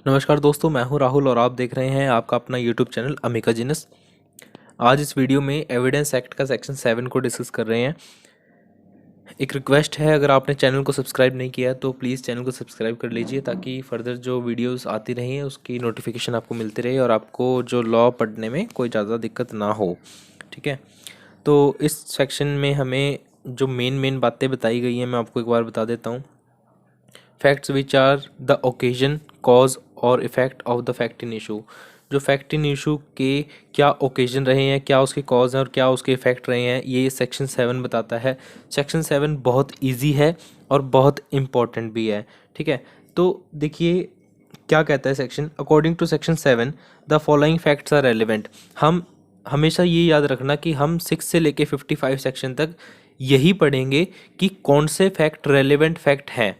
नमस्कार दोस्तों, मैं हूं राहुल और आप देख रहे हैं आपका अपना यूट्यूब चैनल अमिका जिनस। आज इस वीडियो में एविडेंस एक्ट का सेक्शन 7 को डिस्कस कर रहे हैं। एक रिक्वेस्ट है, अगर आपने चैनल को सब्सक्राइब नहीं किया तो प्लीज़ चैनल को सब्सक्राइब कर लीजिए ताकि फर्दर जो वीडियोस आती रहें उसकी नोटिफिकेशन आपको मिलती रहे और आपको जो लॉ पढ़ने में कोई ज़्यादा दिक्कत ना हो। ठीक है, तो इस सेक्शन में हमें जो मेन बातें बताई गई हैं मैं आपको एक बार बता देता हूँ। Facts which are the occasion, cause और effect of the fact in issue. जो फैक्ट इन इशू के क्या ओकेजन रहे हैं, क्या उसके कॉज हैं और क्या उसके इफ़ेक्ट रहे हैं, ये सेक्शन 7 बताता है। सेक्शन 7 बहुत इजी है और बहुत इम्पॉर्टेंट भी है। ठीक है, तो देखिए क्या कहता है section. According to section 7 the following facts are relevant. हम हमेशा ये याद रखना कि हम 6 से लेके 55 सेक्शन तक यही पढ़ेंगे कि कौन से फैक्ट रेलिवेंट फैक्ट हैं,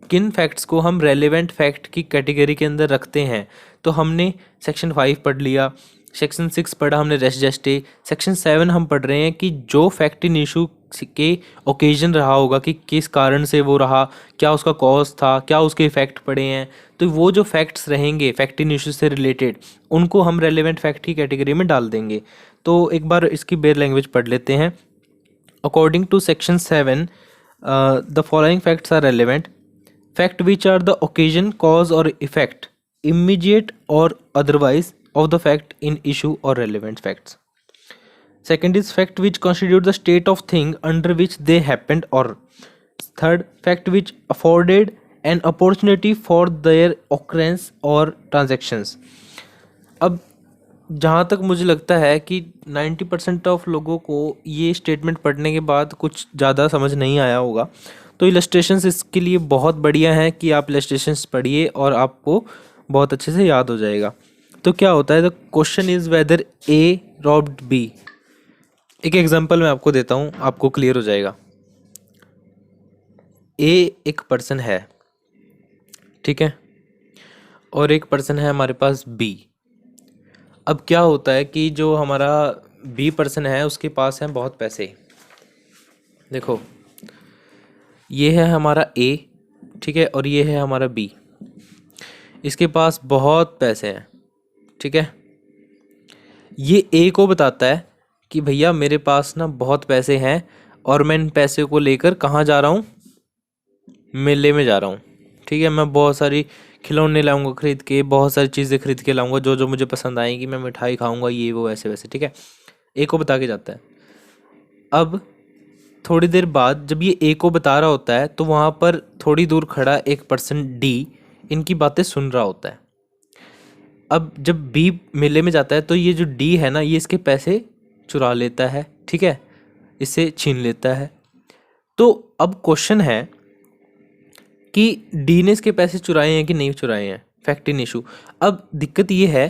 किन फैक्ट्स को हम रेलेवेंट फैक्ट की कैटेगरी के अंदर रखते हैं। तो हमने सेक्शन 5 पढ़ लिया, सेक्शन 6 पढ़ा हमने रेस्ट जेस्टे, सेक्शन 7 हम पढ़ रहे हैं कि जो फैक्ट इन इशू के ओकेजन रहा होगा कि किस कारण से वो रहा, क्या उसका कॉज था, क्या उसके इफेक्ट पड़े हैं। तो वो जो फैक्ट्स रहेंगे फैक्ट इन इशू से रिलेटेड उनको हम रेलेवेंट फैक्ट की कैटेगरी में डाल देंगे। तो एक बार इसकी बेयर लैंग्वेज पढ़ लेते हैं। According to section 7 the following facts are relevant fact which are the occasion, cause or effect, immediate or otherwise, of the fact in issue or relevant facts. Second is fact which constitute the state of thing under which they happened, or third, fact which afforded an opportunity for their occurrence or transactions. अब जहाँ तक मुझे लगता है कि 90% of लोगों को ये स्टेटमेंट पढ़ने के बाद कुछ ज़्यादा समझ नहीं आया होगा, तो इलस्ट्रेशंस इसके लिए बहुत बढ़िया हैं कि आप इलस्ट्रेशंस पढ़िए और आपको बहुत अच्छे से याद हो जाएगा। तो क्या होता है, the question is whether A robbed B. एक एग्जांपल मैं आपको देता हूँ, आपको क्लियर हो जाएगा। ए एक पर्सन है, ठीक है, और एक पर्सन है हमारे पास बी। अब क्या होता है कि जो हमारा बी पर्सन है उसके पास हैं बहुत पैसे। देखो, ये है हमारा ए, ठीक है, और ये है हमारा बी। इसके पास बहुत पैसे हैं, ठीक है। ये ए को बताता है कि भैया मेरे पास ना बहुत पैसे हैं और मैं इन पैसे को लेकर कहाँ जा रहा हूँ, मेले में जा रहा हूँ। ठीक है, मैं बहुत सारी खिलौने लाऊंगा खरीद के, बहुत सारी चीज़ें खरीद के लाऊंगा जो जो मुझे पसंद आएंगी, मैं मिठाई खाऊंगा, ये वो ऐसे वैसे। ठीक है, ए को बता के जाता है। अब थोड़ी देर बाद जब ये ए को बता रहा होता है तो वहाँ पर थोड़ी दूर खड़ा एक पर्सन डी इनकी बातें सुन रहा होता है। अब जब बी मेले में जाता है तो ये जो डी है ना, ये इसके पैसे चुरा लेता है, ठीक है, इसे छीन लेता है। तो अब क्वेश्चन है कि डी ने इसके पैसे चुराए हैं कि नहीं चुराए हैं, फैक्ट इन इशू। अब दिक्कत ये है,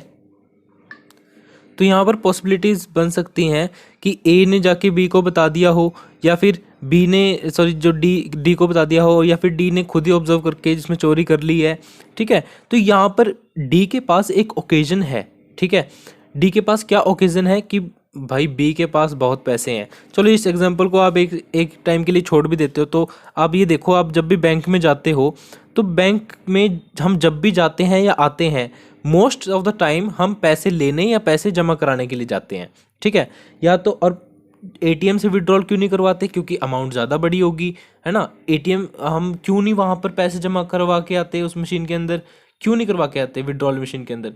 तो यहाँ पर पॉसिबिलिटीज़ बन सकती हैं कि ए ने जाके बी को बता दिया हो, या फिर बी ने जो डी को बता दिया हो, या फिर डी ने खुद ही ऑब्जर्व करके जिसमें चोरी कर ली है। ठीक है, तो यहाँ पर डी के पास एक ओकेजन है। ठीक है, डी के पास क्या ओकेजन है कि भाई बी के पास बहुत पैसे हैं। चलो इस एग्जांपल को आप एक टाइम के लिए छोड़ भी देते हो। तो आप ये देखो, आप जब भी बैंक में जाते हो तो बैंक में हम जब भी जाते हैं या आते हैं, मोस्ट ऑफ द टाइम हम पैसे लेने या पैसे जमा कराने के लिए जाते हैं। ठीक है, या तो और एटीएम से विड्रॉल क्यों नहीं करवाते, क्योंकि अमाउंट ज़्यादा बड़ी होगी, है ना। एटीएम हम क्यों नहीं वहाँ पर पैसे जमा करवा के आते, उस मशीन के अंदर क्यों नहीं करवा के आते, विड्रॉल मशीन के अंदर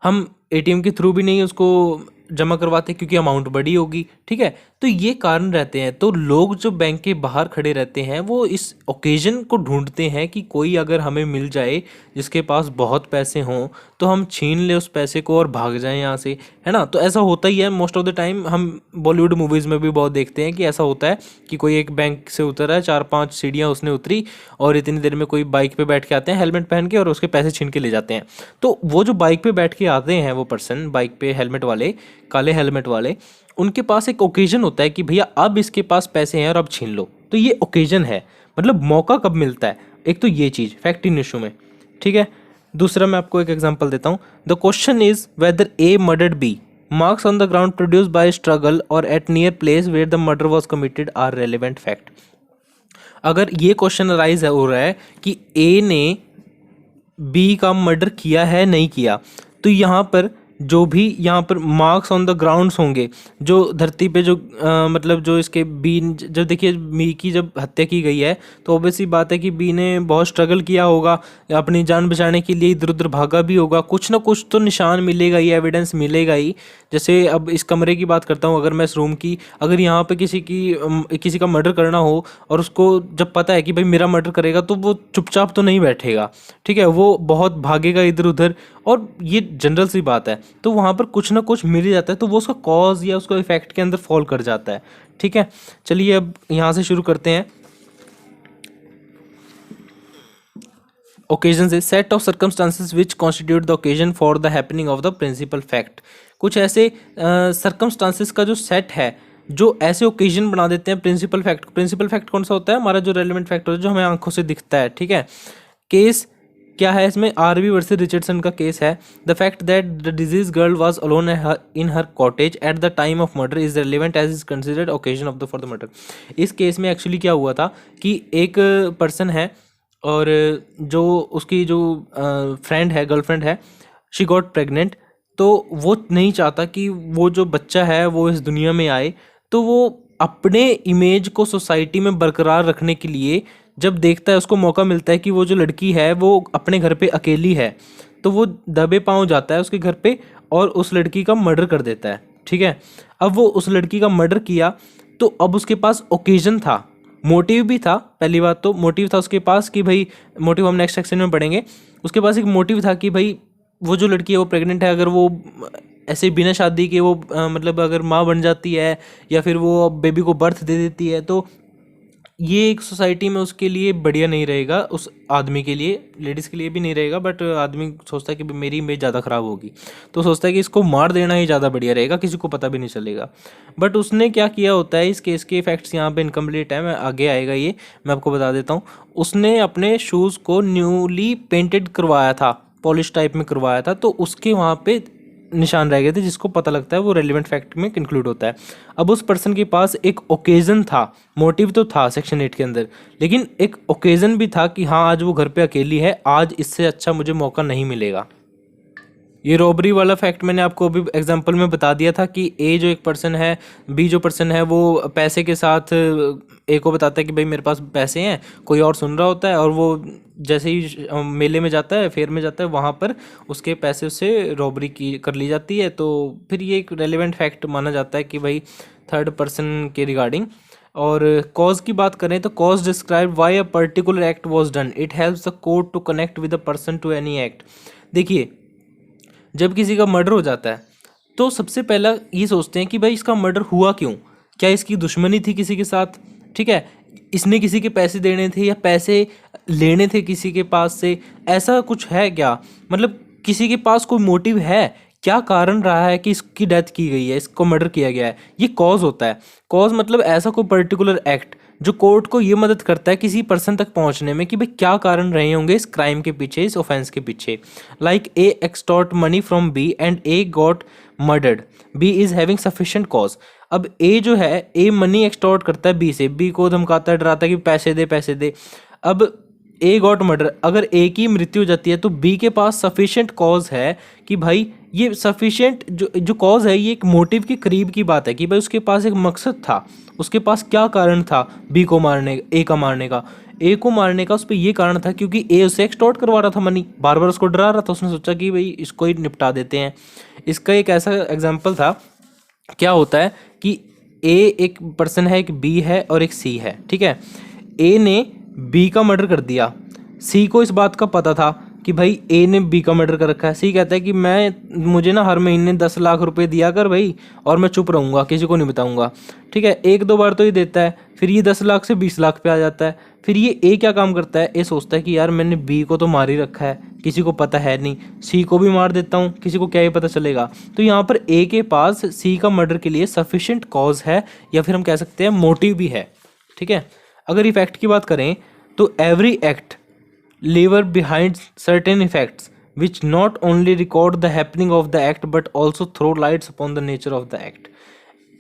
हम एटीएम के थ्रू भी नहीं उसको जमा करवाते क्योंकि अमाउंट बड़ी होगी। ठीक है, तो ये कारण रहते हैं। तो लोग जो बैंक के बाहर खड़े रहते हैं वो इस ओकेजन को ढूंढते हैं कि कोई अगर हमें मिल जाए जिसके पास बहुत पैसे हों तो हम छीन ले उस पैसे को और भाग जाएं यहाँ से, है ना। तो ऐसा होता ही है मोस्ट ऑफ द टाइम। हम बॉलीवुड मूवीज़ में भी बहुत देखते हैं कि ऐसा होता है कि कोई एक बैंक से उतरा है, 4-5 सीढ़ियाँ उसने उतरी और इतनी देर में कोई बाइक पे बैठ के आते हैं हेलमेट पहन के और उसके पैसे छीन के ले जाते हैं। तो वो जो बाइक पे बैठ के आते हैं, वो पर्सन बाइक पे हेलमेट वाले, काले हेलमेट वाले, उनके पास एक ओकेजन होता है कि भैया अब इसके पास पैसे हैं और अब छीन लो। तो ये ओकेजन है, मतलब मौका कब मिलता है। एक तो ये चीज़ फैक्ट इन इशू में। ठीक है, दूसरा मैं आपको एक एग्जांपल देता हूँ। The question is whether A murdered B, marks on the ground produced by struggle और at near place where the murder was committed are relevant fact. अगर ये क्वेश्चन अराइज हो रहा है कि ए ने बी का मर्डर किया है नहीं किया। तो यहाँ पर जो भी यहाँ पर मार्क्स ऑन द ग्राउंड्स होंगे, जो धरती पे जो मतलब जो इसके बी, जब देखिए बी की जब हत्या की गई है तो ऑब्वियसली बात है कि बी ने बहुत स्ट्रगल किया होगा, अपनी जान बचाने के लिए इधर उधर भागा भी होगा, कुछ ना कुछ तो निशान मिलेगा ही, एविडेंस मिलेगा ही। जैसे अब इस कमरे की बात करता हूँ, अगर मैं इस रूम की, अगर यहाँ पे किसी का मर्डर करना हो और उसको जब पता है कि भाई मेरा मर्डर करेगा, तो वो चुपचाप तो नहीं बैठेगा, ठीक है, वो बहुत भागेगा इधर उधर, और ये जनरल सी बात है। तो वहाँ पर कुछ ना कुछ मिल ही जाता है, तो वो उसका कॉज या उसको इफेक्ट के अंदर फॉल कर जाता है, ठीक है। चलिए अब यहाँ से शुरू करते हैं। ओकेजन से set of circumstances which constitute the occasion for the happening of the principal fact. कुछ ऐसे सर्कमस्टांसेस का जो सेट है जो ऐसे ओकेजन बना देते हैं प्रिंसिपल फैक्ट। प्रिंसिपल फैक्ट कौन सा होता है? हमारा जो रेलिवेंट फैक्टर है जो हमें आंखों से दिखता है, ठीक है। केस क्या है इसमें? आरवी वर्सेस रिचर्डसन का केस है। The fact that the disease girl was alone in her cottage at the time of murder is relevant as is considered occasion of the for the murder. इस case में actually क्या हुआ था कि एक person है और जो उसकी जो फ्रेंड है, गर्लफ्रेंड है, शी गॉट प्रेग्नेंट। तो वो नहीं चाहता कि वो जो बच्चा है वो इस दुनिया में आए, तो वो अपने इमेज को सोसाइटी में बरकरार रखने के लिए जब देखता है, उसको मौका मिलता है कि वो जो लड़की है वो अपने घर पे अकेली है, तो वो दबे पांव जाता है उसके घर पे और उस लड़की का मर्डर कर देता है, ठीक है। अब वो उस लड़की का मर्डर किया, तो अब उसके पास ओकेजन था, मोटिव भी था। पहली बात तो मोटिव था उसके पास कि भाई, मोटिव हम नेक्स्ट सेक्शन में पढ़ेंगे। उसके पास एक मोटिव था कि भाई वो जो लड़की है वो प्रेग्नेंट है, अगर वो ऐसे बिना शादी के वो मतलब अगर माँ बन जाती है या फिर वो बेबी को बर्थ दे देती है, तो ये एक सोसाइटी में उसके लिए बढ़िया नहीं रहेगा, उस आदमी के लिए, लेडीज़ के लिए भी नहीं रहेगा, बट आदमी सोचता है कि मेरी इमेज ज़्यादा ख़राब होगी, तो सोचता है कि इसको मार देना ही ज़्यादा बढ़िया रहेगा, किसी को पता भी नहीं चलेगा। बट उसने क्या किया होता है, इस केस के फैक्ट्स यहाँ पे इनकम्प्लीट है, मैं आगे आएगा ये, मैं आपको बता देता हूँ। उसने अपने शूज़ को न्यूली पेंटेड करवाया था, पॉलिश टाइप में करवाया था, तो उसके वहाँ पे निशान रह गए थे, जिसको पता लगता है वो रेलिवेंट फैक्ट में इंक्लूड होता है। अब उस पर्सन के पास एक ओकेजन था, मोटिव तो था सेक्शन 8 के अंदर, लेकिन एक ओकेजन भी था कि हाँ आज वो घर पे अकेली है, आज इससे अच्छा मुझे मौका नहीं मिलेगा। ये रॉबरी वाला फैक्ट मैंने आपको अभी एग्जांपल में बता दिया था कि ए जो एक पर्सन है, बी जो पर्सन है, वो पैसे के साथ ए को बताता है कि भाई मेरे पास पैसे हैं, कोई और सुन रहा होता है, और वो जैसे ही मेले में जाता है, फेयर में जाता है, वहाँ पर उसके पैसे से रॉबरी की कर ली जाती है। तो फिर ये एक रेलिवेंट फैक्ट माना जाता है कि भाई थर्ड पर्सन के रिगार्डिंग। और कॉज की बात करें तो cause describe why a particular act was done, it helps the court to connect with a person to any act. देखिए, जब किसी का मर्डर हो जाता है तो सबसे पहला ये सोचते हैं कि भाई इसका मर्डर हुआ क्यों, क्या इसकी दुश्मनी थी किसी के साथ, ठीक है, इसने किसी के पैसे देने थे या पैसे लेने थे किसी के पास से, ऐसा कुछ है क्या, मतलब किसी के पास कोई मोटिव है, क्या कारण रहा है कि इसकी डेथ की गई है, इसको मर्डर किया गया है, ये कॉज होता है। कॉज मतलब ऐसा कोई पर्टिकुलर एक्ट जो कोर्ट को ये मदद करता है किसी पर्सन तक पहुंचने में कि भाई क्या कारण रहे होंगे इस क्राइम के पीछे, इस ऑफेंस के पीछे। Like A extort money from B and A got murdered, B is having sufficient cause. अब ए जो है, ए मनी एक्सटॉर्ट करता है बी से, बी को धमकाता है, डराता है कि पैसे दे पैसे दे। अब ए गॉट मर्डर, अगर ए की मृत्यु हो जाती है तो बी के पास सफिशिएंट कॉज है कि भाई ये सफिशिएंट जो कॉज है, ये एक मोटिव के करीब की बात है कि भाई उसके पास एक मकसद था, उसके पास क्या कारण था बी को मारने, ए का मारने का, ए को मारने का उस पर ये कारण था क्योंकि ए उसे एक्सटॉर्ट करवा रहा था मनी, बार बार उसको डरा रहा था, उसने सोचा कि भाई इसको ही निपटा देते हैं। इसका एक ऐसा एग्जाम्पल था, क्या होता है कि ए एक पर्सन है, एक बी है और एक सी है, ठीक है। ए ने बी का मर्डर कर दिया, सी को इस बात का पता था कि भाई ए ने बी का मर्डर कर रखा है। सी कहता है कि मुझे ना हर महीने 10 लाख रुपए दिया कर भाई, और मैं चुप रहूँगा, किसी को नहीं बताऊँगा, ठीक है। एक दो बार तो ये देता है, फिर ये 10 लाख से 20 लाख पे आ जाता है। फिर ये ए क्या काम करता है, ए सोचता है कि यार मैंने बी को तो मार ही रखा है, किसी को पता है नहीं, सी को भी मार देता हूँ, किसी को क्या ही पता चलेगा। तो यहाँ पर ए के पास सी का मर्डर के लिए सफिशिएंट कॉज है, या फिर हम कह सकते हैं मोटिव भी है, ठीक है। अगर इफेक्ट की बात करें तो every act lever behind certain effects which not only record the happening of the act but also throw lights upon the nature of the act.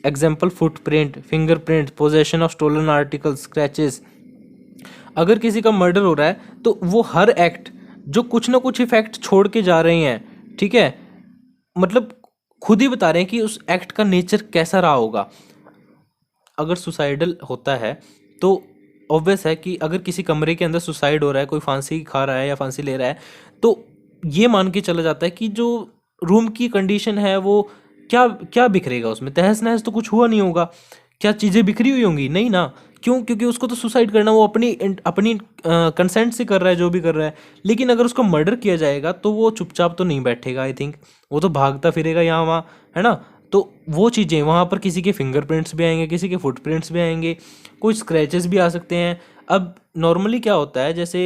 Example, footprint, fingerprint, possession of stolen articles, scratches. अगर किसी का murder हो रहा है तो वो हर act जो कुछ ना कुछ इफेक्ट छोड़ के जा रहे हैं, ठीक है, मतलब खुद ही बता रहे हैं कि उस एक्ट का नेचर कैसा रहा होगा। अगर सुसाइडल होता है तो ऑब्वियस है कि अगर किसी कमरे के अंदर सुसाइड हो रहा है, कोई फांसी खा रहा है या फांसी ले रहा है, तो ये मान के चला जाता है कि जो रूम की कंडीशन है वो क्या क्या बिखरेगा उसमें, तहस नहस तो कुछ हुआ नहीं होगा। क्या चीज़ें बिखरी हुई होंगी? नहीं ना। क्यों? क्योंकि उसको तो सुसाइड करना वो अपनी अपनी कंसेंट से कर रहा है, जो भी कर रहा है। लेकिन अगर उसको मर्डर किया जाएगा तो वो चुपचाप तो नहीं बैठेगा, आई थिंक वो तो भागता फिरेगा यहाँ वहाँ, है ना। तो वो चीज़ें वहाँ पर किसी के फिंगरप्रिंट्स भी आएंगे, किसी के फुटप्रिंट्स भी आएंगे, कुछ स्क्रैचेस भी आ सकते हैं। अब नॉर्मली क्या होता है, जैसे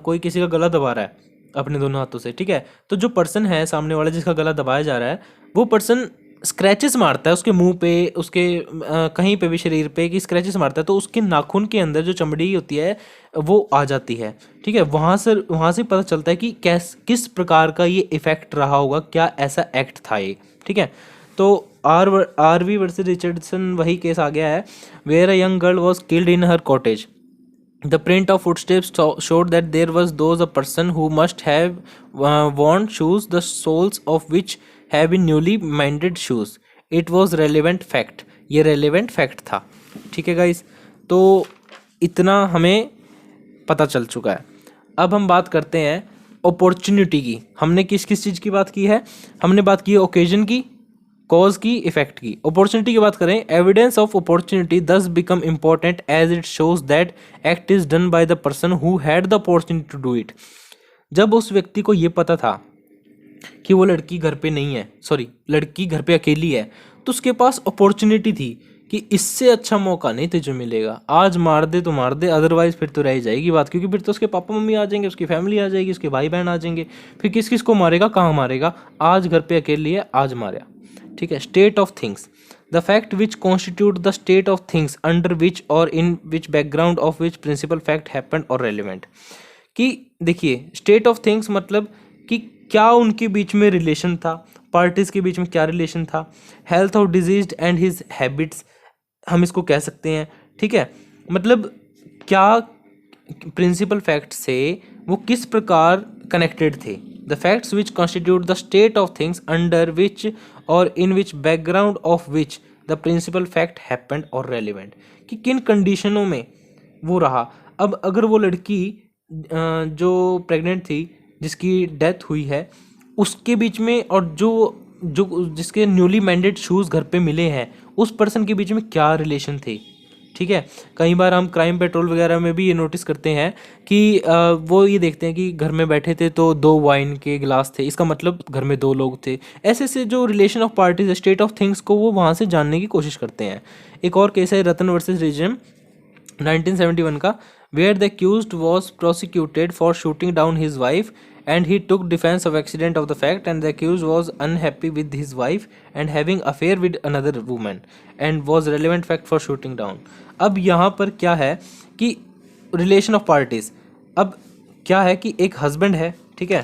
कोई किसी का गला दबा रहा है अपने दोनों हाथों से, ठीक है, तो जो पर्सन है सामने वाला जिसका गला दबाया जा रहा है, वो पर्सन स्क्रैचेस मारता है उसके मुंह पे, उसके कहीं पे भी शरीर पे कि स्क्रैचेस मारता है, तो उसके नाखून के अंदर जो चमड़ी होती है वो आ जाती है, ठीक है। वहाँ से पता चलता है कि किस प्रकार का ये इफेक्ट रहा होगा, क्या ऐसा एक्ट था ये, ठीक है। तो आर वी वर्सेस रिचर्डसन वही केस आ गया है, where a young girl was killed in her cottage. The print of footsteps showed that there was those a person who must have worn shoes, the soles of which have been newly mended shoes. It was relevant fact. ये relevant fact था, ठीक है guys. तो इतना हमें पता चल चुका है। अब हम बात करते हैं अपॉर्चुनिटी की। हमने किस किस चीज़ की बात की है? हमने बात की है ओकेजन की, कॉज की, इफेक्ट की। अपॉर्चुनिटी की बात करें, evidence of opportunity thus become important as it shows that act is done by the person who had the opportunity to do it. जब उस व्यक्ति को ये पता था कि वो लड़की घर पे नहीं है, सॉरी लड़की घर पे अकेली है, तो उसके पास अपॉर्चुनिटी थी कि इससे अच्छा मौका नहीं तुझे मिलेगा, आज मार दे तो मार दे, अदरवाइज फिर तो रह जाएगी बात, क्योंकि फिर तो उसके पापा मम्मी आ जाएंगे, उसकी फैमिली आ जाएगी, उसके भाई बहन आ जाएंगे, फिर किस किस को मारेगा, कहाँ मारेगा। आज घर पे अकेली है, आज मारा, ठीक है। State of things, the fact which constitute the state of things under which और in which background of which principal fact happened और रेलिवेंट। कि देखिए स्टेट ऑफ थिंग्स मतलब कि क्या उनके बीच में रिलेशन था, पार्टीज के बीच में क्या रिलेशन था, health of disease and his habits हम इसको कह सकते हैं, ठीक है। मतलब क्या प्रिंसिपल फैक्ट से वो किस प्रकार कनेक्टेड थे। The facts which constitute the state of things under which और in which background of which the principal fact happened और रेलिवेंट, कि किन कंडीशनों में वो रहा। अब अगर वो लड़की जो प्रेग्नेंट थी, जिसकी डेथ हुई है, उसके बीच में और जो जो जिसके न्यूली मेंडेड शूज़ घर पे मिले हैं, उस पर्सन के बीच में क्या रिलेशन थे, ठीक है। कई बार हम क्राइम पेट्रोल वगैरह में भी ये नोटिस करते हैं कि वो ये देखते हैं कि घर में बैठे थे तो 2 वाइन के गिलास थे, इसका मतलब घर में 2 लोग थे। ऐसे से जो relation of parties, state of things को वो वहाँ से जानने की कोशिश करते हैं। एक और केस है रतन वर्सेस रिजिम 1971 का, where the accused was prosecuted for shooting down his wife and he took defense of accident of the fact and the accused was unhappy with his wife and having affair with another woman and was relevant fact for shooting down. अब यहाँ पर क्या है कि relation of parties, अब क्या है कि एक हस्बैंड है, ठीक है,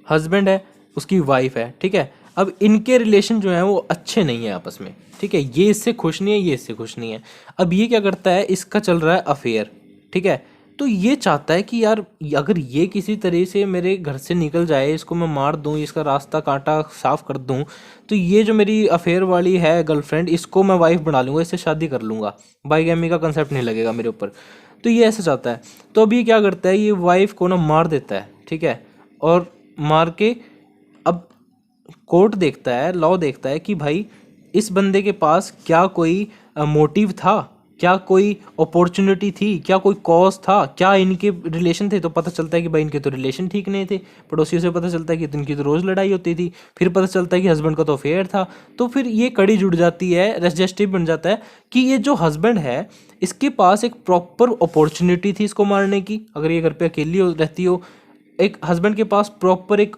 हस्बैंड है, उसकी वाइफ है, ठीक है। अब इनके रिलेशन जो है वो अच्छे नहीं है आपस में, ठीक है, ये इससे खुश नहीं है, ये इससे खुश नहीं है। अब ये क्या करता है, इसका चल रहा है अफेयर, ठीक है, तो ये चाहता है कि यार अगर ये किसी तरह से मेरे घर से निकल जाए, इसको मैं मार दूं, इसका रास्ता कांटा साफ कर दूं, तो ये जो मेरी अफेयर वाली है गर्लफ्रेंड, इसको मैं वाइफ बना लूँगा, इससे शादी कर लूँगा, बाईगैमी का कंसेप्ट नहीं लगेगा मेरे ऊपर। तो ये ऐसा चाहता है। तो अब ये क्या करता है, ये वाइफ को ना मार देता है, ठीक है, और मार के अब कोर्ट देखता है, लॉ देखता है कि भाई इस बंदे के पास क्या कोई मोटिव था, क्या कोई अपॉर्चुनिटी थी, क्या कोई कॉज था, क्या इनके रिलेशन थे। तो पता चलता है कि भाई इनके तो रिलेशन ठीक नहीं थे, पड़ोसियों से पता चलता है कि इनकी तो रोज़ लड़ाई होती थी, फिर पता चलता है कि हस्बैंड का तो अफेयर था। तो फिर ये कड़ी जुड़ जाती है, रजिस्ट्री बन जाता है कि ये जो हस्बैंड है इसके पास एक प्रॉपर अपॉर्चुनिटी थी इसको मारने की। अगर ये घर पे अकेली रहती हो, एक हस्बैंड के पास प्रॉपर एक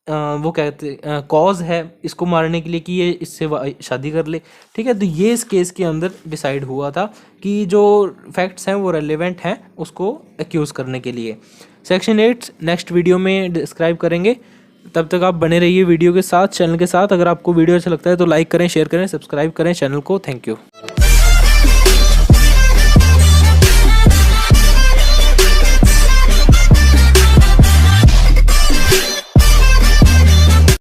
वो कहते कॉज है इसको मारने के लिए कि ये इससे शादी कर ले, ठीक है। तो ये इस केस के अंदर डिसाइड हुआ था कि जो फैक्ट्स हैं वो रेलेवेंट हैं उसको एक्यूज़ करने के लिए। सेक्शन 8 नेक्स्ट वीडियो में डिस्क्राइब करेंगे। तब तक आप बने रहिए वीडियो के साथ, चैनल के साथ। अगर आपको वीडियो अच्छा लगता है तो लाइक करें, शेयर करें, सब्सक्राइब करें चैनल को। Thank you.